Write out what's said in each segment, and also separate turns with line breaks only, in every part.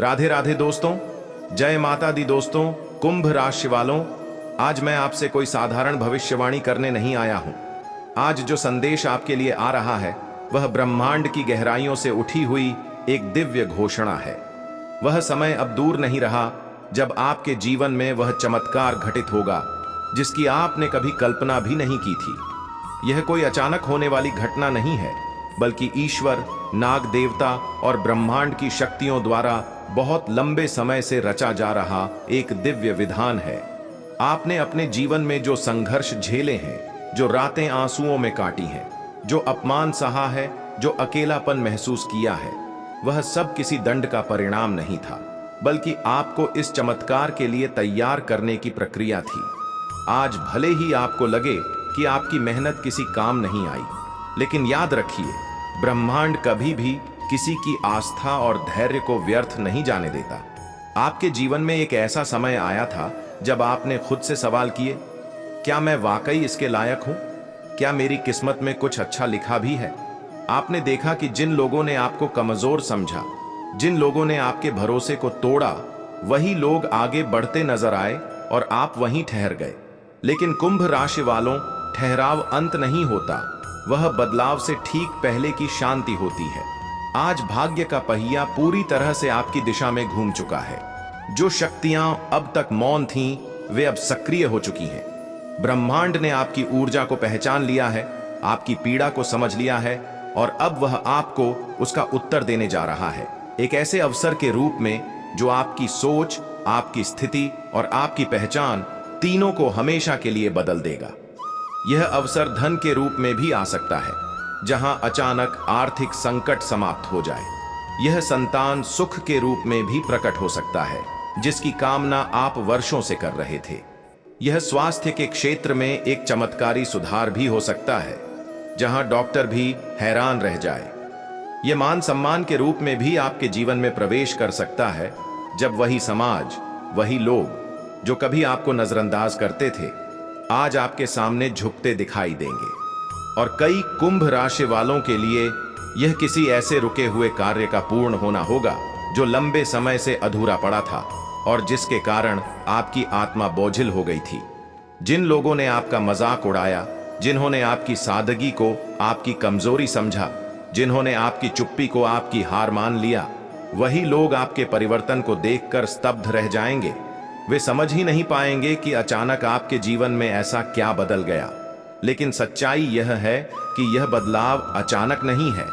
राधे राधे दोस्तों, जय माता दी दोस्तों। कुंभ राशि वालों, आज मैं आपसे कोई साधारण भविष्यवाणी करने नहीं आया हूं। आज जो संदेश आपके लिए आ रहा है वह ब्रह्मांड की गहराइयों से उठी हुई एक दिव्य घोषणा है। वह समय अब दूर नहीं रहा जब आपके जीवन में वह चमत्कार घटित होगा जिसकी आपने कभी कल्पना भी नहीं की थी। यह कोई अचानक होने वाली घटना नहीं है, बल्कि ईश्वर, नाग देवता और ब्रह्मांड की शक्तियों द्वारा बहुत लंबे समय से रचा जा रहा एक दिव्य विधान है। आपने अपने जीवन में जो संघर्ष झेले हैं, जो रातें आंसुओं में काटी हैं, जो अपमान सहा है, जो अकेलापन महसूस किया है, वह सब किसी दंड का परिणाम नहीं था, बल्कि आपको इस चमत्कार के लिए तैयार करने की प्रक्रिया थी। आज भले ही आपको लगे कि आपकी मेहनत किसी काम नहीं आई, लेकिन याद रखिए, ब्रह्मांड कभी भी किसी की आस्था और धैर्य को व्यर्थ नहीं जाने देता। आपके जीवन में एक ऐसा समय आया था जब आपने खुद से सवाल किए, क्या मैं वाकई इसके लायक हूं? क्या मेरी किस्मत में कुछ अच्छा लिखा भी है? आपने देखा कि जिन लोगों ने आपको कमजोर समझा, जिन लोगों ने आपके भरोसे को तोड़ा, वही लोग आगे बढ़ते नजर आए और आप वहीं ठहर गए। लेकिन कुंभ राशि वालों, ठहराव अंत नहीं होता, वह बदलाव से ठीक पहले की शांति होती है। आज भाग्य का पहिया पूरी तरह से आपकी दिशा में घूम चुका है। जो शक्तियां अब तक मौन थीं, वे अब सक्रिय हो चुकी हैं। ब्रह्मांड ने आपकी ऊर्जा को पहचान लिया है, आपकी पीड़ा को समझ लिया है और अब वह आपको उसका उत्तर देने जा रहा है, एक ऐसे अवसर के रूप में जो आपकी सोच, आपकी स्थिति और आपकी पहचान तीनों को हमेशा के लिए बदल देगा। यह अवसर धन के रूप में भी आ सकता है, जहां अचानक आर्थिक संकट समाप्त हो जाए। यह संतान सुख के रूप में भी प्रकट हो सकता है, जिसकी कामना आप वर्षों से कर रहे थे। यह स्वास्थ्य के क्षेत्र में एक चमत्कारी सुधार भी हो सकता है, जहां डॉक्टर भी हैरान रह जाए। यह मान सम्मान के रूप में भी आपके जीवन में प्रवेश कर सकता है, जब वही समाज, वही लोग जो कभी आपको नजरअंदाज करते थे, आज आपके सामने झुकते दिखाई देंगे। और कई कुंभ राशि वालों के लिए यह किसी ऐसे रुके हुए कार्य का पूर्ण होना होगा जो लंबे समय से अधूरा पड़ा था और जिसके कारण आपकी आत्मा बोझिल हो गई थी। जिन लोगों ने आपका मजाक उड़ाया, जिन्होंने आपकी सादगी को आपकी कमजोरी समझा, जिन्होंने आपकी चुप्पी को आपकी हार मान लिया, वही लोग आपके परिवर्तन को देखकर स्तब्ध रह जाएंगे। वे समझ ही नहीं पाएंगे कि अचानक आपके जीवन में ऐसा क्या बदल गया। लेकिन सच्चाई यह है कि यह बदलाव अचानक नहीं है।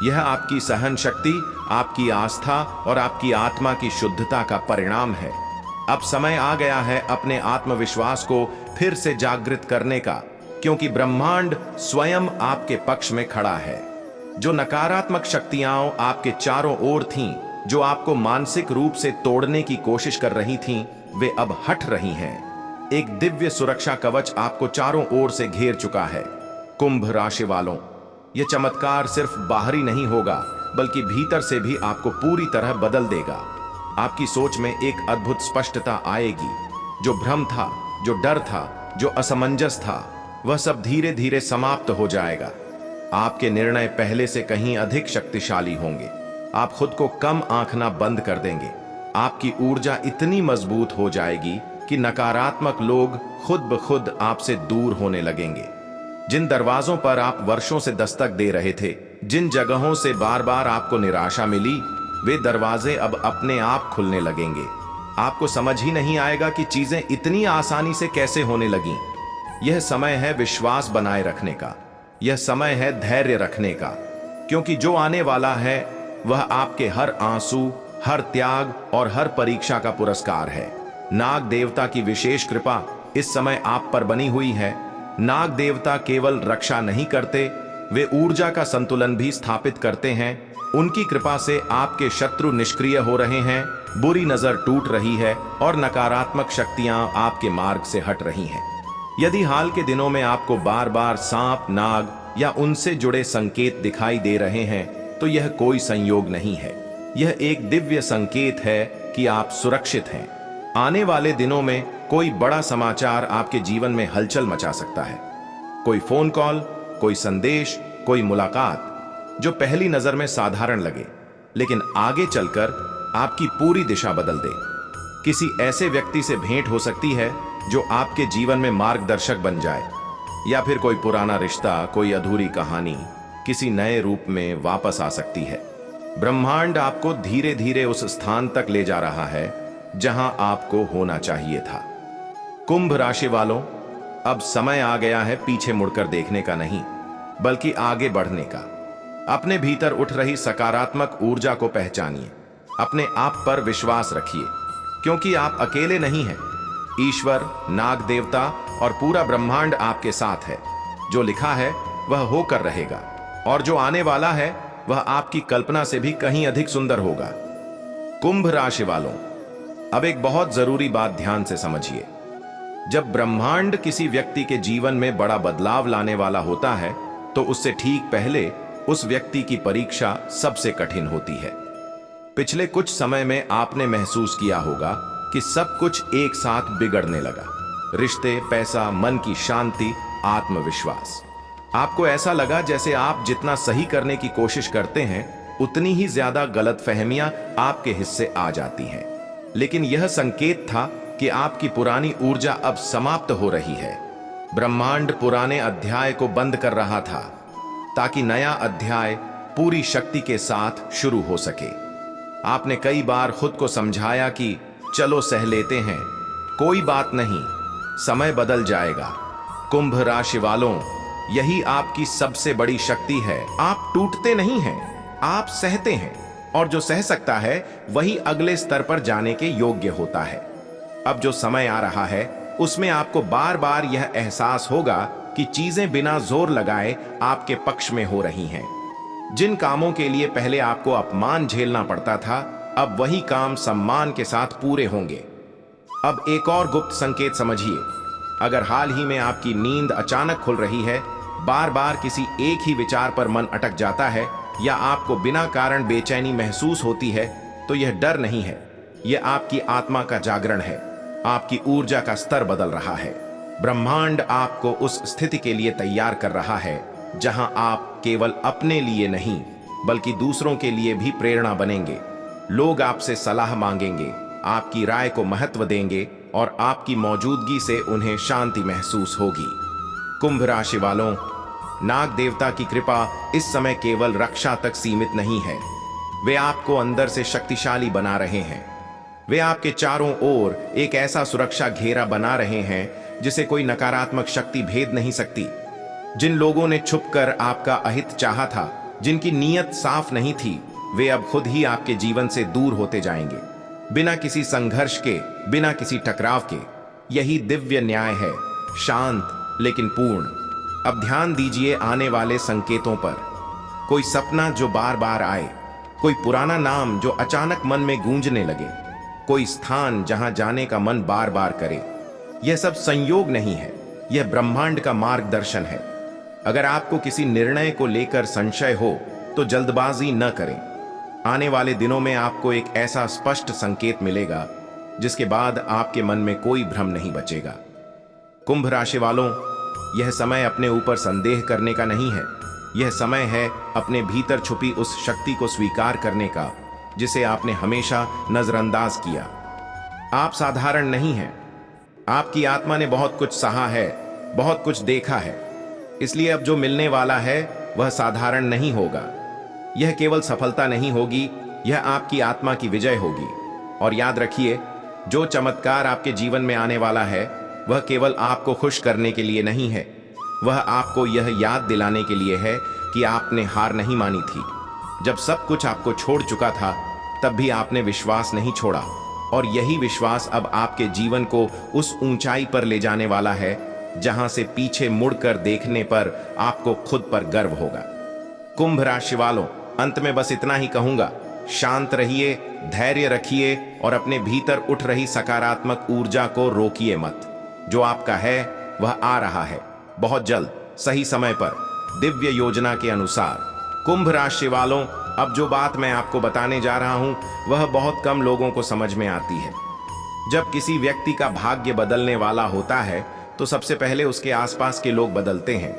यह आपकी सहन शक्ति, आपकी आस्था और आपकी आत्मा की शुद्धता का परिणाम है। अब समय आ गया है अपने आत्मविश्वास को फिर से जागृत करने का, क्योंकि ब्रह्मांड स्वयं आपके पक्ष में खड़ा है। जो नकारात्मक शक्तियां आपके चारों ओर थीं, जो आपको मानसिक रूप से तोड़ने की कोशिश कर रही थीं, वे अब हट रही हैं। एक दिव्य सुरक्षा कवच आपको चारों ओर से घेर चुका है। कुंभ राशि वालों, यह चमत्कार सिर्फ बाहरी नहीं होगा, बल्कि भीतर से भी आपको पूरी तरह बदल देगा। आपकी सोच में एक अद्भुत स्पष्टता आएगी। जो भ्रम था, जो डर था, जो असमंजस था, वह सब धीरे धीरे समाप्त हो जाएगा। आपके निर्णय पहले से कहीं अधिक शक्तिशाली होंगे। आप खुद को कम आंकना बंद कर देंगे। आपकी ऊर्जा इतनी मजबूत हो जाएगी कि नकारात्मक लोग खुद ब खुद आपसे दूर होने लगेंगे। जिन दरवाजों पर आप वर्षों से दस्तक दे रहे थे, जिन जगहों से बार बार आपको निराशा मिली, वे दरवाजे अब अपने आप खुलने लगेंगे। आपको समझ ही नहीं आएगा कि चीजें इतनी आसानी से कैसे होने लगीं। यह समय है विश्वास बनाए रखने का, यह समय है धैर्य रखने का, क्योंकि जो आने वाला है वह आपके हर आंसू, हर त्याग और हर परीक्षा का पुरस्कार है। नाग देवता की विशेष कृपा इस समय आप पर बनी हुई है। नाग देवता केवल रक्षा नहीं करते, वे ऊर्जा का संतुलन भी स्थापित करते हैं। उनकी कृपा से आपके शत्रु निष्क्रिय हो रहे हैं, बुरी नजर टूट रही है और नकारात्मक शक्तियां आपके मार्ग से हट रही हैं। यदि हाल के दिनों में आपको बार बार सांप, नाग या उनसे जुड़े संकेत दिखाई दे रहे हैं, तो यह कोई संयोग नहीं है। यह एक दिव्य संकेत है कि आप सुरक्षित हैं। आने वाले दिनों में कोई बड़ा समाचार आपके जीवन में हलचल मचा सकता है। कोई फोन कॉल, कोई संदेश, कोई मुलाकात जो पहली नजर में साधारण लगे, लेकिन आगे चलकर आपकी पूरी दिशा बदल दे। किसी ऐसे व्यक्ति से भेंट हो सकती है जो आपके जीवन में मार्गदर्शक बन जाए, या फिर कोई पुराना रिश्ता, कोई अधूरी कहानी किसी नए रूप में वापस आ सकती है। ब्रह्मांड आपको धीरे धीरे उस स्थान तक ले जा रहा है जहां आपको होना चाहिए था। कुंभ राशि वालों, अब समय आ गया है पीछे मुड़कर देखने का नहीं, बल्कि आगे बढ़ने का। अपने भीतर उठ रही सकारात्मक ऊर्जा को पहचानिए, अपने आप पर विश्वास रखिए, क्योंकि आप अकेले नहीं हैं। ईश्वर, नाग देवता और पूरा ब्रह्मांड आपके साथ है। जो लिखा है वह होकर रहेगा, और जो आने वाला है वह आपकी कल्पना से भी कहीं अधिक सुंदर होगा। कुंभ राशि वालों, अब एक बहुत जरूरी बात ध्यान से समझिए। जब ब्रह्मांड किसी व्यक्ति के जीवन में बड़ा बदलाव लाने वाला होता है, तो उससे ठीक पहले उस व्यक्ति की परीक्षा सबसे कठिन होती है। पिछले कुछ समय में आपने महसूस किया होगा कि सब कुछ एक साथ बिगड़ने लगा। रिश्ते, पैसा, मन की शांति, आत्मविश्वास। आपको ऐसा लगा जैसे आप जितना सही करने की कोशिश करते हैं, उतनी ही ज्यादा गलतफहमियां आपके हिस्से आ जाती हैं। लेकिन यह संकेत था कि आपकी पुरानी ऊर्जा अब समाप्त हो रही है। ब्रह्मांड पुराने अध्याय को बंद कर रहा था, ताकि नया अध्याय पूरी शक्ति के साथ शुरू हो सके। आपने कई बार खुद को समझाया कि चलो सह लेते हैं, कोई बात नहीं, समय बदल जाएगा। कुंभ राशि वालों, यही आपकी सबसे बड़ी शक्ति है। आप टूटते नहीं हैं, आप सहते हैं, और जो सह सकता है वही अगले स्तर पर जाने के योग्य होता है। अब जो समय आ रहा है उसमें आपको बार बार यह एहसास होगा कि चीजें बिना जोर लगाए आपके पक्ष में हो रही हैं। जिन कामों के लिए पहले आपको अपमान झेलना पड़ता था, अब वही काम सम्मान के साथ पूरे होंगे। अब एक और गुप्त संकेत समझिए। अगर हाल ही में आपकी नींद अचानक खुल रही है, बार बार किसी एक ही विचार पर मन अटक जाता है, या आपको बिना कारण बेचैनी महसूस होती है, तो यह डर नहीं है, यह आपकी आत्मा का जागरण है। आपकी ऊर्जा का स्तर बदल रहा है। ब्रह्मांड आपको उस स्थिति के लिए तैयार कर रहा है जहां आप केवल अपने लिए नहीं, बल्कि दूसरों के लिए भी प्रेरणा बनेंगे। लोग आपसे सलाह मांगेंगे, आपकी राय को महत्व देंगे, और आपकी मौजूदगी से उन्हें शांति महसूस होगी। कुंभ राशि वालों, नाग देवता की कृपा इस समय केवल रक्षा तक सीमित नहीं है। वे आपको अंदर से शक्तिशाली बना रहे हैं। वे आपके चारों ओर एक ऐसा सुरक्षा घेरा बना रहे हैं जिसे कोई नकारात्मक शक्ति भेद नहीं सकती। जिन लोगों ने छुपकर आपका अहित चाहा था, जिनकी नीयत साफ नहीं थी, वे अब खुद ही आपके जीवन से दूर होते जाएंगे, बिना किसी संघर्ष के, बिना किसी टकराव के। यही दिव्य न्याय है, शांत लेकिन पूर्ण। अब ध्यान दीजिए आने वाले संकेतों पर। कोई सपना जो बार बार आए, कोई पुराना नाम जो अचानक मन में गूंजने लगे, कोई स्थान जहां जाने का मन बार बार करे। यह सब संयोग नहीं है, यह ब्रह्मांड का मार्गदर्शन है। अगर आपको किसी निर्णय को लेकर संशय हो तो जल्दबाजी न करें। आने वाले दिनों में आपको एक ऐसा स्पष्ट संकेत मिलेगा जिसके बाद आपके मन में कोई भ्रम नहीं बचेगा। कुंभ राशि वालों, यह समय अपने ऊपर संदेह करने का नहीं है। यह समय है अपने भीतर छुपी उस शक्ति को स्वीकार करने का जिसे आपने हमेशा नजरअंदाज किया। आप साधारण नहीं हैं। आपकी आत्मा ने बहुत कुछ सहा है, बहुत कुछ देखा है। इसलिए अब जो मिलने वाला है वह साधारण नहीं होगा। यह केवल सफलता नहीं होगी, यह आपकी आत्मा की विजय होगी। और याद रखिए, जो चमत्कार आपके जीवन में आने वाला है वह केवल आपको खुश करने के लिए नहीं है, वह आपको यह याद दिलाने के लिए है कि आपने हार नहीं मानी थी। जब सब कुछ आपको छोड़ चुका था, तब भी आपने विश्वास नहीं छोड़ा, और यही विश्वास अब आपके जीवन को उस ऊंचाई पर ले जाने वाला है जहां से पीछे मुड़कर देखने पर आपको खुद पर गर्व होगा। कुंभ राशि वालों, अंत में बस इतना ही कहूंगा, शांत रहिए, धैर्य रखिए, और अपने भीतर उठ रही सकारात्मक ऊर्जा को रोकिए मत। जो आपका है वह आ रहा है, बहुत जल्द, सही समय पर, दिव्य योजना के अनुसार। कुंभ राशि वालों, अब जो बात मैं आपको बताने जा रहा हूं वह बहुत कम लोगों को समझ में आती है। जब किसी व्यक्ति का भाग्य बदलने वाला होता है तो सबसे पहले उसके आसपास के लोग बदलते हैं।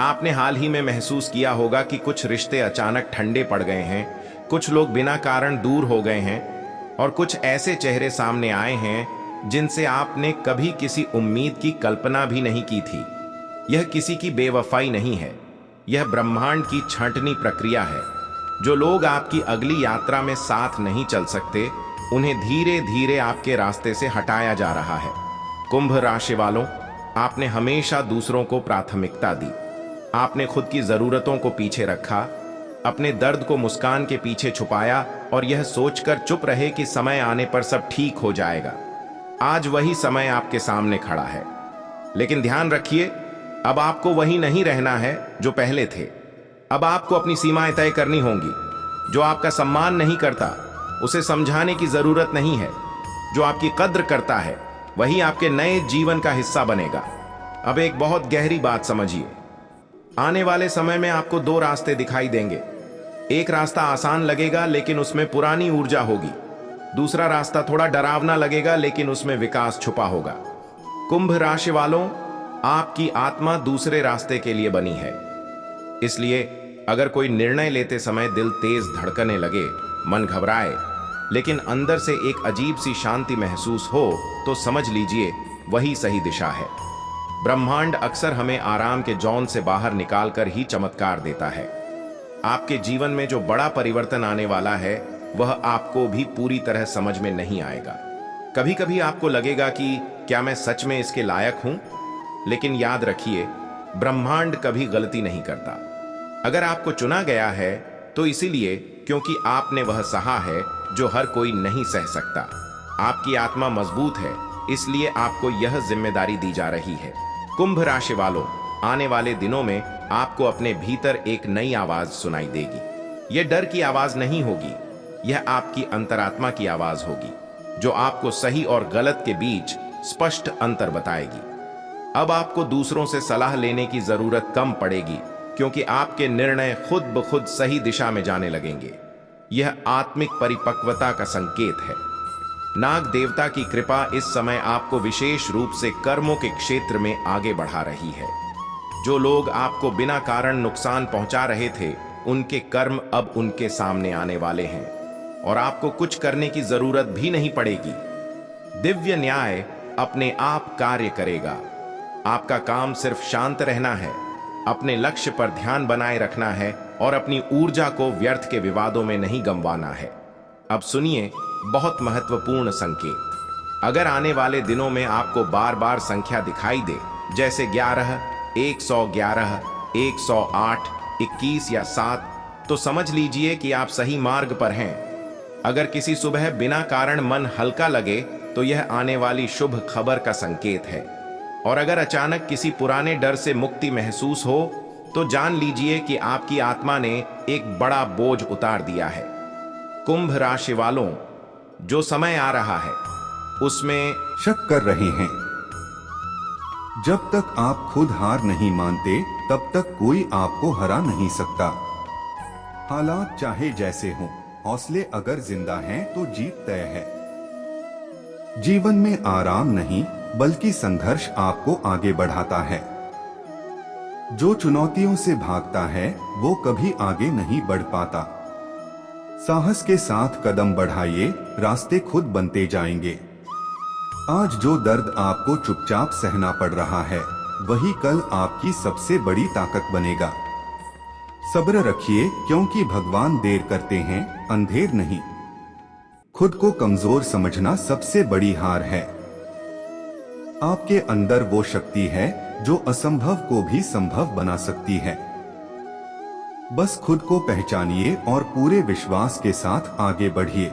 आपने हाल ही में महसूस किया होगा कि कुछ रिश्ते अचानक ठंडे पड़ गए हैं, कुछ लोग बिना कारण दूर हो गए हैं, और कुछ ऐसे चेहरे सामने आए हैं जिनसे आपने कभी किसी उम्मीद की कल्पना भी नहीं की थी। यह किसी की बेवफाई नहीं है, यह ब्रह्मांड की छंटनी प्रक्रिया है। जो लोग आपकी अगली यात्रा में साथ नहीं चल सकते, उन्हें धीरे धीरे आपके रास्ते से हटाया जा रहा है। कुंभ राशि वालों, आपने हमेशा दूसरों को प्राथमिकता दी। आपने खुद की जरूरतों को पीछे रखा, अपने दर्द को मुस्कान के पीछे छुपाया और यह सोचकर चुप रहे कि समय आने पर सब ठीक हो जाएगा। आज वही समय आपके सामने खड़ा है, लेकिन ध्यान रखिए, अब आपको वही नहीं रहना है जो पहले थे। अब आपको अपनी सीमाएं तय करनी होंगी। जो आपका सम्मान नहीं करता, उसे समझाने की जरूरत नहीं है। जो आपकी कद्र करता है, वही आपके नए जीवन का हिस्सा बनेगा। अब एक बहुत गहरी बात समझिए। आने वाले समय में आपको दो रास्ते दिखाई देंगे। एक रास्ता आसान लगेगा, लेकिन उसमें पुरानी ऊर्जा होगी। दूसरा रास्ता थोड़ा डरावना लगेगा, लेकिन उसमें विकास छुपा होगा। कुंभ राशि वालों, आपकी आत्मा दूसरे रास्ते के लिए बनी है। इसलिए अगर कोई निर्णय लेते समय दिल तेज धड़कने लगे, मन घबराए, लेकिन अंदर से एक अजीब सी शांति महसूस हो, तो समझ लीजिए वही सही दिशा है। ब्रह्मांड अक्सर हमें आराम के जौन से बाहर निकालकर ही चमत्कार देता है। आपके जीवन में जो बड़ा परिवर्तन आने वाला है, वह आपको भी पूरी तरह समझ में नहीं आएगा। कभी कभी आपको लगेगा कि क्या मैं सच में इसके लायक हूं? लेकिन याद रखिए, ब्रह्मांड कभी गलती नहीं करता। अगर आपको चुना गया है, तो इसीलिए क्योंकि आपने वह सहा है जो हर कोई नहीं सह सकता। आपकी आत्मा मजबूत है, इसलिए आपको यह जिम्मेदारी दी जा रही है। कुंभ राशि वालों, आने वाले दिनों में आपको अपने भीतर एक नई आवाज सुनाई देगी। यह डर की आवाज नहीं होगी, यह आपकी अंतरात्मा की आवाज होगी, जो आपको सही और गलत के बीच स्पष्ट अंतर बताएगी। अब आपको दूसरों से सलाह लेने की जरूरत कम पड़ेगी, क्योंकि आपके निर्णय खुद ब खुद सही दिशा में जाने लगेंगे। यह आत्मिक परिपक्वता का संकेत है। नाग देवता की कृपा इस समय आपको विशेष रूप से कर्मों के क्षेत्र में आगे बढ़ा रही है। जो लोग आपको बिना कारण नुकसान पहुंचा रहे थे, उनके कर्म अब उनके सामने आने वाले हैं और आपको कुछ करने की जरूरत भी नहीं पड़ेगी। दिव्य न्याय अपने आप कार्य करेगा। आपका काम सिर्फ शांत रहना है, अपने लक्ष्य पर ध्यान बनाए रखना है और अपनी ऊर्जा को व्यर्थ के विवादों में नहीं गंवाना है। अब सुनिए बहुत महत्वपूर्ण संकेत। अगर आने वाले दिनों में आपको बार बार संख्या दिखाई दे, जैसे 11, 111, 108, 21 या 7, तो समझ लीजिए कि आप सही मार्ग पर हैं। अगर किसी सुबह बिना कारण मन हल्का लगे, तो यह आने वाली शुभ खबर का संकेत है। और अगर अचानक किसी पुराने डर से मुक्ति महसूस हो, तो जान लीजिए कि आपकी आत्मा ने एक बड़ा बोझ उतार दिया है। कुंभ राशि वालों, जो समय आ रहा है उसमें
शक कर रहे हैं। जब तक आप खुद हार नहीं मानते, तब तक कोई आपको हरा नहीं सकता। हालात चाहे जैसे हों, हौसले अगर जिंदा हैं तो जीत तय है। जीवन में आराम नहीं, बल्कि संघर्ष आपको आगे बढ़ाता है। जो चुनौतियों से भागता है, वो कभी आगे नहीं बढ़ पाता। साहस के साथ कदम बढ़ाइए, रास्ते खुद बनते जाएंगे। आज जो दर्द आपको चुपचाप सहना पड़ रहा है, वही कल आपकी सबसे बड़ी ताकत बनेगा। सब्र रखिए, क्योंकि भगवान देर करते हैं, अंधेर नहीं। खुद को कमजोर समझना सबसे बड़ी हार है। आपके अंदर वो शक्ति है जो असंभव को भी संभव बना सकती है। बस खुद को पहचानिए और पूरे विश्वास के साथ आगे बढ़िए।